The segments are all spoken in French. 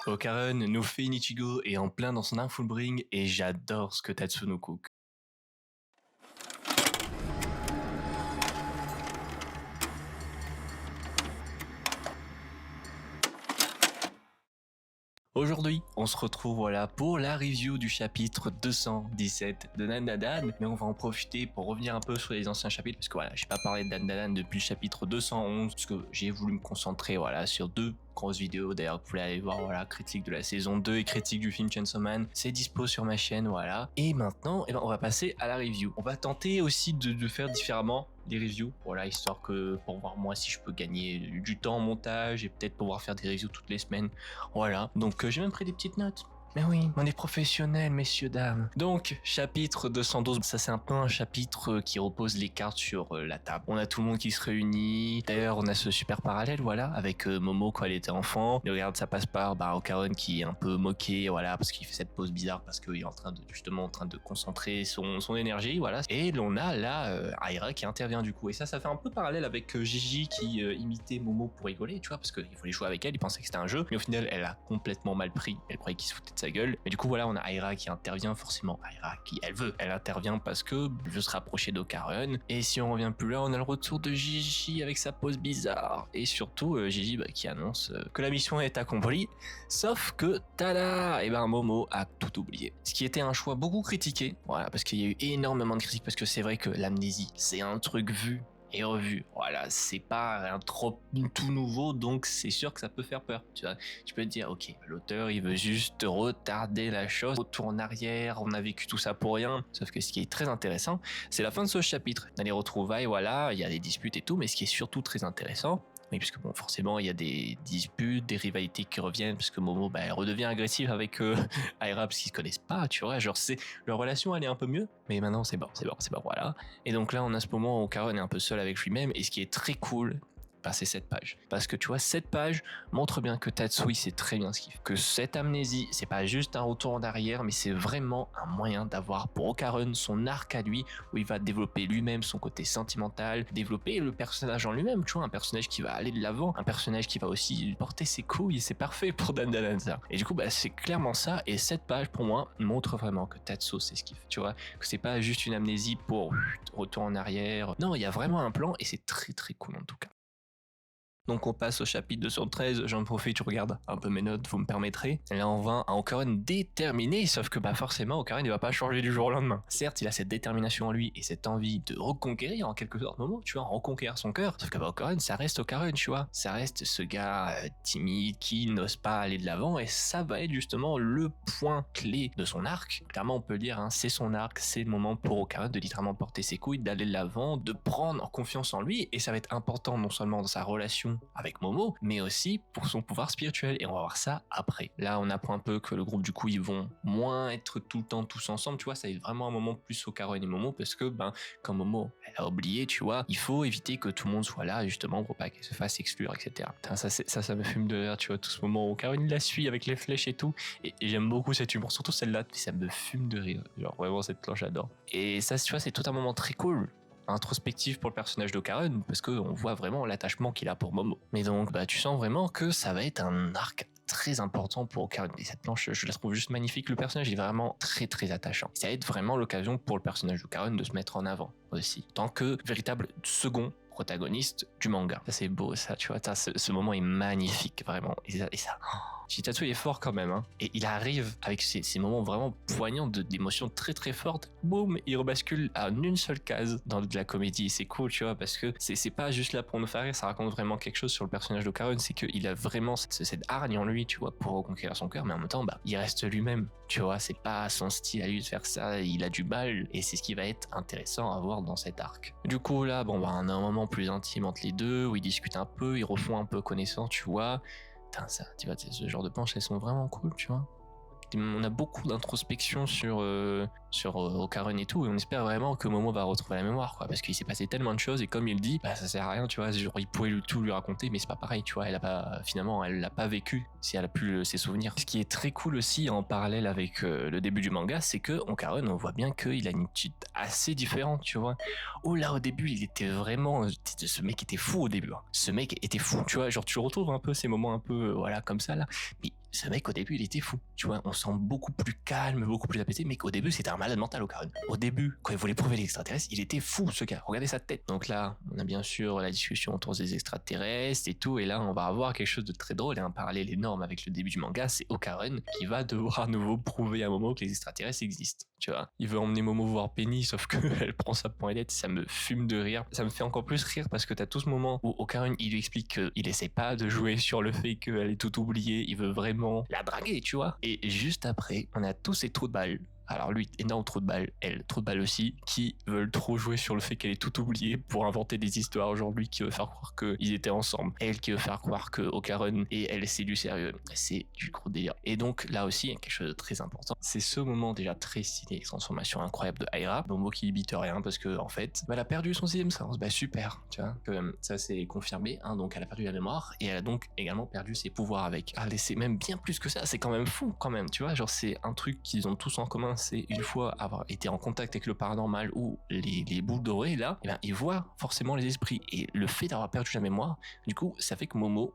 Okaron nous fait une Ichigo et en plein dans son Fullbring et j'adore ce que Tatsu nous cook. Aujourd'hui, on se retrouve pour la review du chapitre 217 de Dandadan, mais on va en profiter pour revenir un peu sur les anciens chapitres parce que j'ai pas parlé de Dandadan depuis le chapitre 211 parce que j'ai voulu me concentrer sur deux grosses vidéos. D'ailleurs, vous pouvez aller voir critique de la saison 2 et critique du film Chainsaw Man, c'est dispo sur ma chaîne, Et maintenant, on va passer à la review. On va tenter aussi de faire différemment des reviews, histoire que pour voir moi si je peux gagner du temps en montage et peut-être pouvoir faire des reviews toutes les semaines. Donc j'ai même pris des petites notes. Mais oui, on est professionnels, messieurs, dames. Donc, chapitre 212, ça c'est un peu un chapitre qui repose les cartes sur la table. On a tout le monde qui se réunit. D'ailleurs, on a ce super parallèle, avec Momo quand elle était enfant. Et regarde, ça passe par Okaron qui est un peu moqué, parce qu'il fait cette pose bizarre parce qu'il est en train de concentrer son énergie, Et l'on a là Aira qui intervient du coup. Et ça fait un peu parallèle avec Gigi qui imitait Momo pour rigoler, tu vois, parce qu'il voulait jouer avec elle, il pensait que c'était un jeu. Mais au final, elle a complètement mal pris. Elle croyait qu'il se foutait de sa gueule. Mais du coup, on a Aira qui intervient, forcément. Aira qui, elle intervient parce que veut se rapprocher d'Okaron. Et si on revient plus là, on a le retour de Gigi avec sa pose bizarre. Et surtout, Gigi qui annonce que la mission est accomplie. Sauf que, tada, Momo a tout oublié. Ce qui était un choix beaucoup critiqué, parce qu'il y a eu énormément de critiques, parce que c'est vrai que l'amnésie, c'est un truc vu et revu. C'est pas un trop tout nouveau, donc c'est sûr que ça peut faire peur. Tu vois, tu peux te dire, ok, l'auteur il veut juste retarder la chose, retour en arrière, on a vécu tout ça pour rien. Sauf que ce qui est très intéressant, c'est la fin de ce chapitre. Dans les retrouvailles, il y a des disputes et tout, mais ce qui est surtout très intéressant, oui, parce que forcément, il y a des disputes, des rivalités qui reviennent, parce que Momo, elle redevient agressive avec Aira, parce qu'ils se connaissent pas, tu vois, leur relation, elle est un peu mieux, mais maintenant, c'est bon, voilà. Et donc là, on a ce moment où Okaron est un peu seul avec lui-même, et ce qui est très cool, c'est cette page. Parce que tu vois, cette page montre bien que Tatsui sait très bien ce qu'il fait. Que cette amnésie, c'est pas juste un retour en arrière, mais c'est vraiment un moyen d'avoir pour Okaron son arc à lui, où il va développer lui-même son côté sentimental, développer le personnage en lui-même, tu vois, un personnage qui va aller de l'avant, un personnage qui va aussi porter ses couilles, et c'est parfait pour Dandadan. Et du coup, c'est clairement ça, et cette page, pour moi, montre vraiment que Tatsu sait ce qu'il fait, tu vois, que c'est pas juste une amnésie pour retour en arrière. Non, il y a vraiment un plan, et c'est très très cool en tout cas. Donc on passe au chapitre 213, j'en profite, je regarde un peu mes notes, vous me permettrez. Et là on va à Okaron déterminé, sauf que forcément Okaron il va pas changer du jour au lendemain. Certes il a cette détermination en lui et cette envie de reconquérir en quelque sorte Momo, tu vois, reconquérir son cœur, sauf que Okaron ça reste Okaron, tu vois. Ça reste ce gars timide qui n'ose pas aller de l'avant et ça va être justement le point clé de son arc. Clairement on peut le dire, c'est son arc, c'est le moment pour Okaron de littéralement porter ses couilles, d'aller de l'avant, de prendre confiance en lui et ça va être important non seulement dans sa relation avec Momo, mais aussi pour son pouvoir spirituel, et on va voir ça après. Là, on apprend un peu que le groupe, du coup, ils vont moins être tout le temps tous ensemble, tu vois, ça va être vraiment un moment plus Okaron et Momo, parce que, quand Momo, elle a oublié, tu vois, il faut éviter que tout le monde soit là, justement, pour pas qu'elle se fasse exclure, etc. Putain, ça me fume de rire, tu vois, tout ce moment où Okaron, il la suit avec les flèches et tout, et j'aime beaucoup cet humour, surtout celle-là, ça me fume de rire, genre, vraiment, cette planche, j'adore. Et ça, tu vois, c'est tout un moment très cool, introspectif pour le personnage d'Okaron parce qu'on voit vraiment l'attachement qu'il a pour Momo. Mais donc tu sens vraiment que ça va être un arc très important pour Okaron. Et cette planche, je la trouve juste magnifique. Le personnage est vraiment très très attachant. Ça va être vraiment l'occasion pour le personnage d'Okaron de se mettre en avant aussi, tant que véritable second protagoniste du manga. Ça c'est beau ça, tu vois, ce moment est magnifique vraiment. Et ça Shitatsu est fort quand même, et il arrive avec ces moments vraiment poignants d'émotions très très fortes. Boum, il rebascule à une seule case dans de la comédie. C'est cool, tu vois, parce que c'est pas juste là pour nous faire rire, ça raconte vraiment quelque chose sur le personnage d'Okaron, c'est qu'il a vraiment cette hargne en lui, tu vois, pour reconquérir son cœur, mais en même temps, il reste lui-même, tu vois, c'est pas son style à lui de faire ça, il a du mal, et c'est ce qui va être intéressant à voir dans cet arc. Du coup, là, on a un moment plus intime entre les deux, où ils discutent un peu, ils refont un peu connaissance, tu vois. Putain, ça, tu vois, ce genre de planches, elles sont vraiment cool, tu vois. On a beaucoup d'introspection sur Okaron et tout, et on espère vraiment que Momo va retrouver la mémoire, quoi, parce qu'il s'est passé tellement de choses, et comme il dit, ça sert à rien, tu vois, genre, il pourrait tout lui raconter, mais c'est pas pareil, tu vois, elle l'a pas vécu, si elle a plus ses souvenirs. Ce qui est très cool aussi, en parallèle avec le début du manga, c'est que Okaron, on voit bien qu'il a une attitude assez différente, tu vois. Oh là, au début, il était vraiment, ce mec était fou au début, ce mec était fou, tu vois, genre, tu retrouves un peu ces moments un peu, comme ça, là, mais ce mec au début il était fou, tu vois, on sent beaucoup plus calme, beaucoup plus apaisé, mais qu'au début c'était un malade mental Ocaron. Au début, quand il voulait prouver les extraterrestres, il était fou ce gars, regardez sa tête. Donc là, on a bien sûr la discussion autour des extraterrestres et tout, et là on va avoir quelque chose de très drôle et un parallèle énorme avec le début du manga, c'est Ocaron qui va devoir à nouveau prouver à Momo que les extraterrestres existent, tu vois. Il veut emmener Momo voir Penny, sauf que elle prend sa poignette, ça me fume de rire. Ça me fait encore plus rire parce que t'as tout ce moment où Ocaron il lui explique qu'il essaie pas de jouer sur le fait qu'elle est tout oubliée, il veut vraiment la draguer, tu vois. Et juste après, on a tous ces trous de balles. Alors lui, énorme trou de balle, elle, trou de balle aussi, qui veulent trop jouer sur le fait qu'elle est toute oubliée pour inventer des histoires aujourd'hui qui veut faire croire qu'ils étaient ensemble. Elle qui veut faire croire que Ocaron et elle c'est du sérieux. C'est du gros délire. Et donc là aussi, il y a quelque chose de très important. C'est ce moment déjà très stylé, transformation incroyable de Aira. Momo qui bite rien parce que en fait, elle a perdu son sixième sens. Bah super, tu vois. Que, ça c'est confirmé, hein, donc elle a perdu la mémoire et elle a donc également perdu ses pouvoirs avec. Ah, c'est même bien plus que ça, c'est quand même fou quand même, tu vois. Genre c'est un truc qu'ils ont tous en commun, c'est une fois avoir été en contact avec le paranormal ou les boules dorées là, et ben ils voient forcément les esprits. Et le fait d'avoir perdu la mémoire, du coup, ça fait que Momo,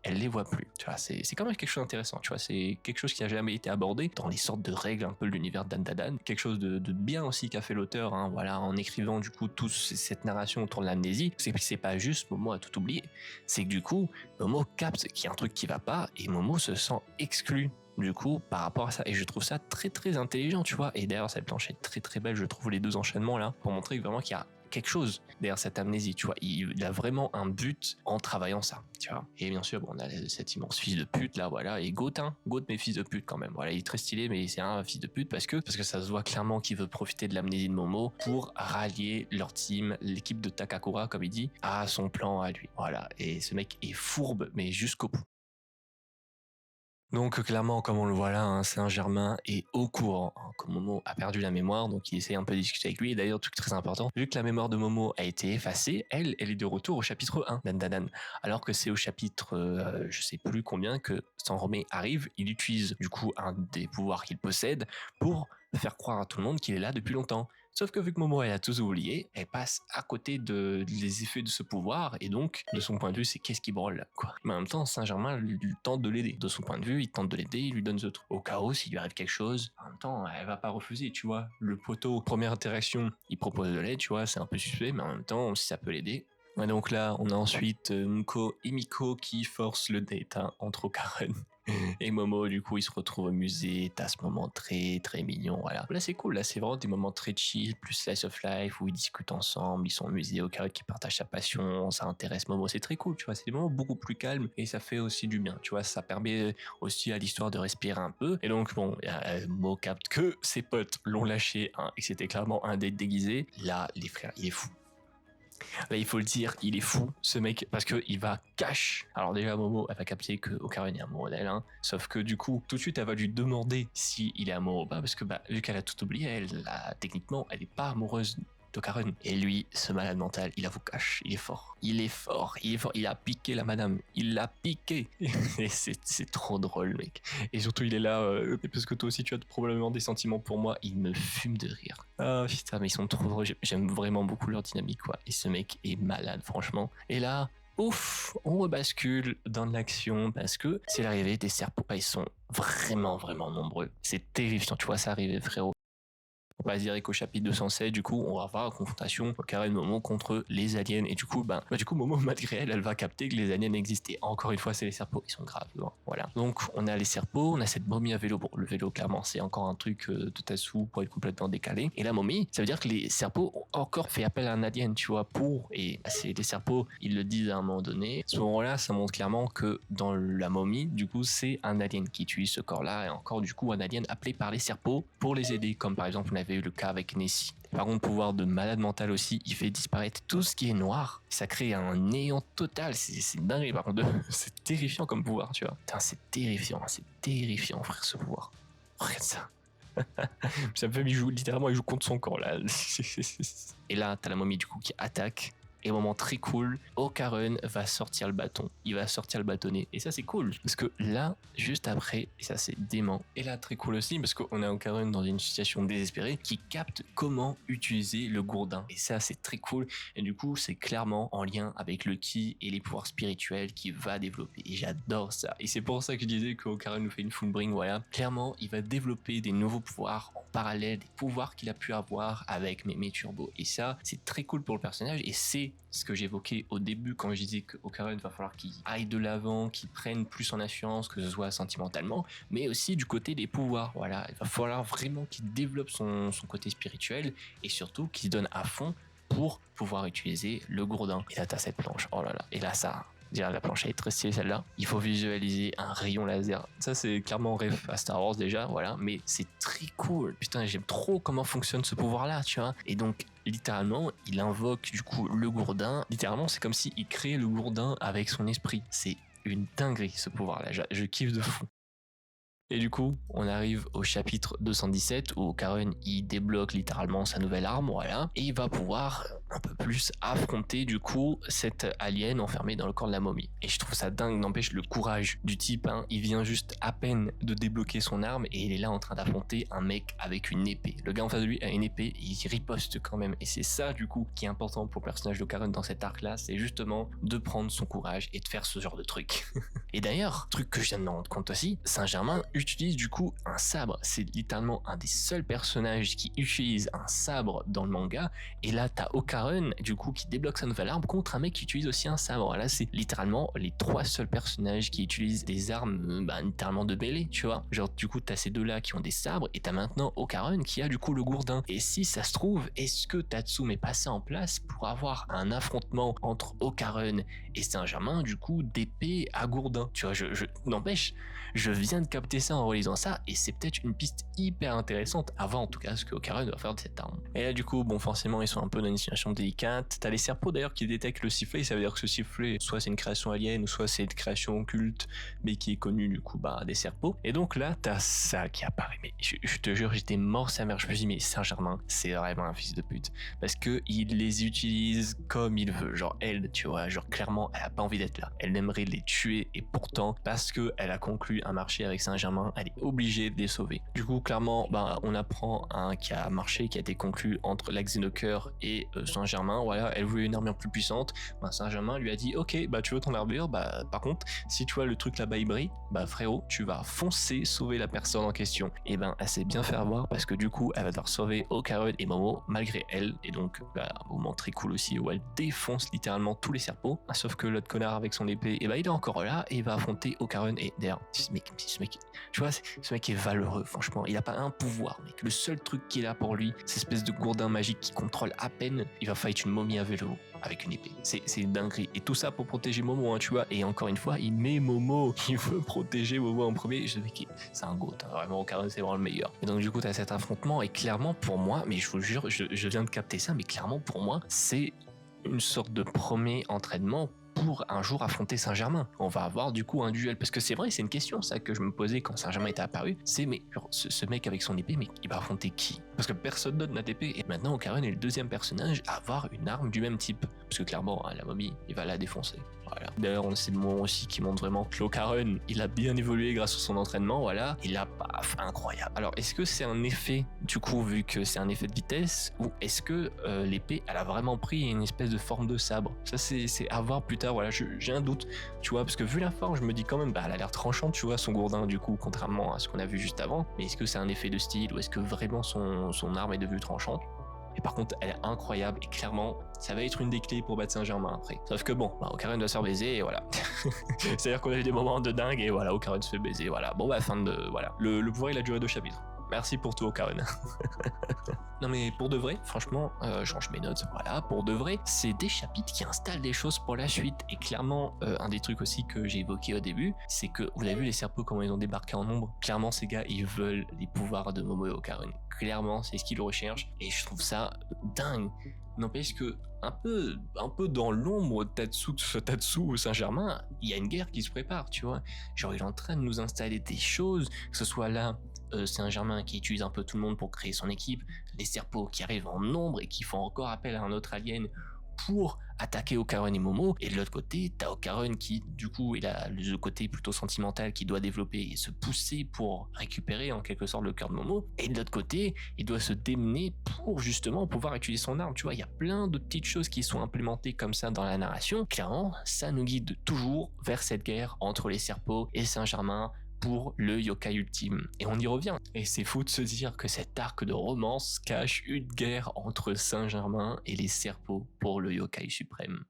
elle les voit plus. Tu vois, c'est quand même quelque chose d'intéressant. Tu vois, c'est quelque chose qui a jamais été abordé dans les sortes de règles un peu de l'univers d'Dandadan. Quelque chose de bien aussi qu'a fait l'auteur, hein, voilà, en écrivant du coup toute cette narration autour de l'amnésie. C'est pas juste Momo a tout oublié. C'est que du coup, Momo capte qu'il y a un truc qui va pas et Momo se sent exclu du coup par rapport à ça, et je trouve ça très très intelligent, tu vois. Et d'ailleurs cette planche est très très belle, je trouve, les deux enchaînements là, pour montrer vraiment qu'il y a quelque chose derrière cette amnésie, tu vois. Il a vraiment un but en travaillant ça, tu vois. Et bien sûr, bon, on a cet immense fils de pute là, voilà, et Goat, mais fils de pute quand même. Voilà, il est très stylé, mais c'est un fils de pute parce que ça se voit clairement qu'il veut profiter de l'amnésie de Momo pour rallier leur team, l'équipe de Takakura, comme il dit, à son plan à lui. Voilà, et ce mec est fourbe, mais jusqu'au bout. Donc clairement, comme on le voit là, hein, Saint-Germain est au courant que Momo a perdu la mémoire, donc il essaie un peu de discuter avec lui. Et d'ailleurs, truc très important, vu que la mémoire de Momo a été effacée, elle est de retour au chapitre 1 d'Andadan. Alors que c'est au chapitre, je sais plus combien, que Sanrome arrive, il utilise du coup un des pouvoirs qu'il possède pour faire croire à tout le monde qu'il est là depuis longtemps. Sauf que vu que Momo elle a tous oublié, elle passe à côté des effets de ce pouvoir, et donc de son point de vue c'est qu'est-ce qui branle quoi. Mais en même temps Saint-Germain lui tente de l'aider. De son point de vue il tente de l'aider, il lui donne ce truc. Au cas où s'il lui arrive quelque chose, en même temps elle va pas refuser, tu vois. Le poteau, première interaction, il propose de l'aide, tu vois, c'est un peu suspect, mais en même temps si ça peut l'aider. Ouais, donc là on a ensuite Muko et Miko qui forcent le date, hein, entre Ocaron et Momo. Du coup, ils se retrouvent au musée. T'as ce moment très très mignon. Voilà. Là, c'est cool. Là, c'est vraiment des moments très chill, plus slice of life où ils discutent ensemble. Ils sont au musée, au carré, qui partagent sa passion. Ça intéresse Momo. C'est très cool. Tu vois, c'est des moments beaucoup plus calmes et ça fait aussi du bien. Tu vois, ça permet aussi à l'histoire de respirer un peu. Et donc, bon, Mo capte que ses potes l'ont lâché, hein, et que c'était clairement un date déguisé. Là, les frères, il est fou. Là, il faut le dire, il est fou, ce mec, parce qu'il va cash. Alors déjà, Momo, elle va capter que Ocaron est amoureux d'elle, hein, sauf que du coup, tout de suite, elle va lui demander s'il est amoureux ou pas, parce que bah, vu qu'elle a tout oublié, elle, là, techniquement, elle est pas amoureuse d'Ocaron. Et lui, ce malade mental, il avoue cash, il est fort. Il est fort, il est fort, il a piqué la madame, il l'a piqué. Et c'est trop drôle, mec. Et surtout, il est là, parce que toi aussi, tu as probablement des sentiments pour moi, il me fume de rire. Ah putain, mais ils sont trop drôles, j'aime vraiment beaucoup leur dynamique, quoi. Et ce mec est malade, franchement. Et là, ouf, on rebascule dans de l'action parce que c'est l'arrivée des serpents. Ils sont vraiment, vraiment nombreux. C'est terrifiant, tu vois ça arriver, frérot. On va dire qu'au chapitre 207, du coup, on va avoir la confrontation Ocaron Momo contre les aliens. Et du coup, Momo, malgré elle, elle va capter que les aliens existaient. Encore une fois, c'est les serpents, ils sont graves. Hein, voilà. Donc, on a les serpents, on a cette momie à vélo. Bon, le vélo, clairement, c'est encore un truc de Tatsu pour être complètement décalé. Et la momie, ça veut dire que les serpents ont encore fait appel à un alien, tu vois, et c'est les serpents, ils le disent à un moment donné. À ce moment-là, ça montre clairement que dans la momie, du coup, c'est un alien qui utilise ce corps-là, et encore, du coup, un alien appelé par les serpents pour les aider. Comme par exemple, on avait eu le cas avec Nessie. Par contre, pouvoir de malade mental aussi, il fait disparaître tout ce qui est noir. Ça crée un néant total. C'est dingue. Par contre, c'est terrifiant comme pouvoir, tu vois. C'est terrifiant, frère, ce pouvoir. Regarde ça. Ça me fait, littéralement, il joue contre son corps, là. Et là, t'as la momie, du coup, qui attaque. Et moment très cool, Okarun va sortir le bâton. Il va sortir le bâtonnet. Et ça, c'est cool. Parce que là, juste après, et ça, c'est dément. Et là, très cool aussi, parce qu'on a Okarun dans une situation désespérée qui capte comment utiliser le gourdin. Et ça, c'est très cool. Et du coup, c'est clairement en lien avec le ki et les pouvoirs spirituels qu'il va développer. Et j'adore ça. Et c'est pour ça que je disais que Okarun nous fait une Fullbring, voilà. Clairement, il va développer des nouveaux pouvoirs en parallèle, des pouvoirs qu'il a pu avoir avec mes turbos. Et ça, c'est très cool pour le personnage. Et c'est ce que j'évoquais au début quand je disais qu'Okarun va falloir qu'il aille de l'avant, qu'il prenne plus en assurance, que ce soit sentimentalement, mais aussi du côté des pouvoirs. Voilà, il va falloir vraiment qu'il développe son côté spirituel et surtout qu'il se donne à fond pour pouvoir utiliser le gourdin. Et là, t'as cette planche. Oh là là. Et là, ça... Déjà, la planche elle est très stylée celle-là. Il faut visualiser un rayon laser. Ça, c'est clairement rêve à Star Wars déjà, voilà. Mais c'est très cool. Putain, j'aime trop comment fonctionne ce pouvoir-là, tu vois. Et donc, littéralement, il invoque du coup le gourdin. Littéralement, c'est comme s'il crée le gourdin avec son esprit. C'est une dinguerie ce pouvoir-là. Je kiffe de fou. Et du coup, on arrive au chapitre 217 où Okarun il débloque littéralement sa nouvelle arme, voilà, et il va pouvoir un peu plus affronter du coup cette alien enfermée dans le corps de la momie. Et je trouve ça dingue, n'empêche le courage du type, hein, il vient juste à peine de débloquer son arme et il est là en train d'affronter un mec avec une épée. Le gars en face de lui a une épée et il riposte quand même. Et c'est ça du coup qui est important pour le personnage d'Okarun dans cet arc là, c'est justement de prendre son courage et de faire ce genre de truc. Et d'ailleurs, truc que je viens de me rendre compte aussi, Saint-Germain utilise du coup un sabre. C'est littéralement un des seuls personnages qui utilise un sabre dans le manga. Et là, t'as Okarun, du coup, qui débloque sa nouvelle arme contre un mec qui utilise aussi un sabre. Là, c'est littéralement les 3 seuls personnages qui utilisent des armes, littéralement de mêlée, tu vois. Genre, du coup, t'as ces deux-là qui ont des sabres et t'as maintenant Okarun qui a du coup le gourdin. Et si ça se trouve, est-ce que Tatsumi est passé en place pour avoir un affrontement entre Okarun et Saint-Germain, du coup, d'épée à gourdin? Tu vois, n'empêche, je viens de capter ça en relisant ça et c'est peut-être une piste hyper intéressante à voir en tout cas ce que Okarun doit faire de cette arme. Et là du coup bon forcément ils sont un peu dans une situation délicate. T'as les serpos d'ailleurs qui détectent le sifflet, ça veut dire que ce sifflet soit c'est une création alien ou soit c'est une création occulte mais qui est connue du coup des serpos. Et donc là t'as ça qui apparaît, mais je te jure j'étais mort sa mère, je me suis dit mais Saint-Germain c'est vraiment un fils de pute parce que il les utilise comme il veut, genre elle tu vois, genre clairement elle a pas envie d'être là, elle aimerait les tuer et pourtant parce que elle a conclu un marché avec Saint-Germain, elle est obligée de les sauver. Du coup, clairement, on apprend qui a marché, qui a été conclu entre la Xenoker et Saint-Germain. Voilà, elle voulait une armure plus puissante. Saint-Germain lui a dit, ok, tu veux ton armure, par contre, si tu vois le truc là-bas, il brille, frérot, tu vas foncer sauver la personne en question. Et elle s'est bien fait avoir parce que du coup, elle va devoir sauver Okarun et Momo malgré elle. Et donc, un moment très cool aussi où elle défonce littéralement tous les serpos. Sauf que l'autre connard avec son épée, il est encore là et il va affronter Okarun. Et d'ailleurs, ce mec, tu vois, ce mec est valeureux, franchement. Il a pas un pouvoir, mec. Le seul truc qu'il a pour lui, c'est cette espèce de gourdin magique qui contrôle à peine. Il va fight une momie à vélo avec une épée. C'est une dinguerie. Et tout ça pour protéger Momo, hein, tu vois. Et encore une fois, il met Momo. Il veut protéger Momo en premier. Je dis c'est un goat. Hein. Vraiment, Okarun, c'est vraiment le meilleur. Et donc, du coup, t'as cet affrontement. Et clairement, pour moi, mais je vous jure, je viens de capter ça, mais clairement, pour moi, c'est une sorte de premier entraînement pour un jour affronter Saint-Germain. On va avoir du coup un duel, parce que c'est vrai, c'est une question ça que je me posais quand Saint-Germain était apparu, c'est mais genre, ce mec avec son épée, mais il va affronter qui? Parce que personne d'autre n'a d'épée, et maintenant Okarun est le deuxième personnage à avoir une arme du même type, parce que clairement la momie, il va la défoncer. Voilà. D'ailleurs, on sait le moment aussi qui montre vraiment que Okarun, il a bien évolué grâce à son entraînement, voilà, il a paf, incroyable. Alors, est-ce que c'est un effet, du coup, vu que c'est un effet de vitesse, ou est-ce que l'épée, elle a vraiment pris une espèce de forme de sabre? Ça, c'est à voir plus tard, voilà, j'ai un doute, tu vois, parce que vu la forme, je me dis quand même, elle a l'air tranchante, tu vois, son gourdin, du coup, contrairement à ce qu'on a vu juste avant, mais est-ce que c'est un effet de style, ou est-ce que vraiment son arme est devenue tranchante? Et par contre, elle est incroyable et clairement, ça va être une des clés pour battre Saint-Germain après. Sauf que bon, Okarun doit se faire baiser et voilà. C'est-à-dire qu'on a eu des moments de dingue et voilà, Okarun se fait baiser, voilà. Bon fin de... voilà. Le pouvoir, il a duré 2 chapitres. Merci pour tout, Okarun. Non mais pour de vrai, franchement, je range mes notes, voilà, pour de vrai, c'est des chapitres qui installent des choses pour la suite. Et clairement, un des trucs aussi que j'ai évoqué au début, c'est que, vous avez vu les serpos comment ils ont débarqué en nombre? Clairement, ces gars, ils veulent les pouvoirs de Momo et Okarun. Clairement, c'est ce qu'ils recherchent, et je trouve ça dingue. N'empêche que, un peu dans l'ombre de Tatsu ou Saint-Germain, il y a une guerre qui se prépare, tu vois. Genre, il est en train de nous installer des choses, que ce soit là, Saint-Germain qui utilise un peu tout le monde pour créer son équipe, les serpos qui arrivent en nombre et qui font encore appel à un autre alien pour attaquer Okarun et Momo, et de l'autre côté t'as Okarun qui du coup il a le côté plutôt sentimental qui doit développer et se pousser pour récupérer en quelque sorte le cœur de Momo, et de l'autre côté il doit se démener pour justement pouvoir utiliser son arme. Tu vois, il y a plein de petites choses qui sont implémentées comme ça dans la narration. Clairement ça nous guide toujours vers cette guerre entre les Serpos et Saint-Germain pour le yokai ultime. Et on y revient. Et c'est fou de se dire que cet arc de romance cache une guerre entre Saint-Germain et les Serpos pour le yokai suprême.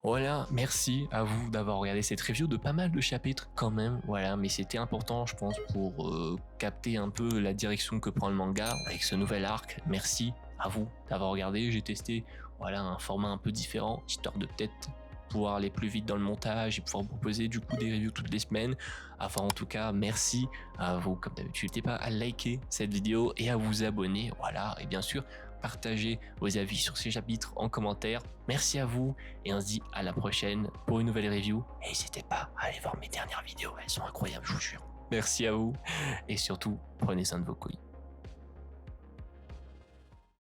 Voilà, merci à vous d'avoir regardé cette review de pas mal de chapitres quand même, voilà, mais c'était important je pense pour capter un peu la direction que prend le manga avec ce nouvel arc. Merci à vous d'avoir regardé, j'ai testé voilà un format un peu différent, histoire de peut-être pouvoir aller plus vite dans le montage et pouvoir vous proposer du coup des reviews toutes les semaines. Enfin en tout cas merci à vous comme d'habitude, n'hésitez pas à liker cette vidéo et à vous abonner, voilà, et bien sûr partagez vos avis sur ces chapitres en commentaire. Merci à vous et on se dit à la prochaine pour une nouvelle review. Et n'hésitez pas à aller voir mes dernières vidéos, elles sont incroyables, je vous jure. Merci à vous et surtout prenez soin de vos couilles.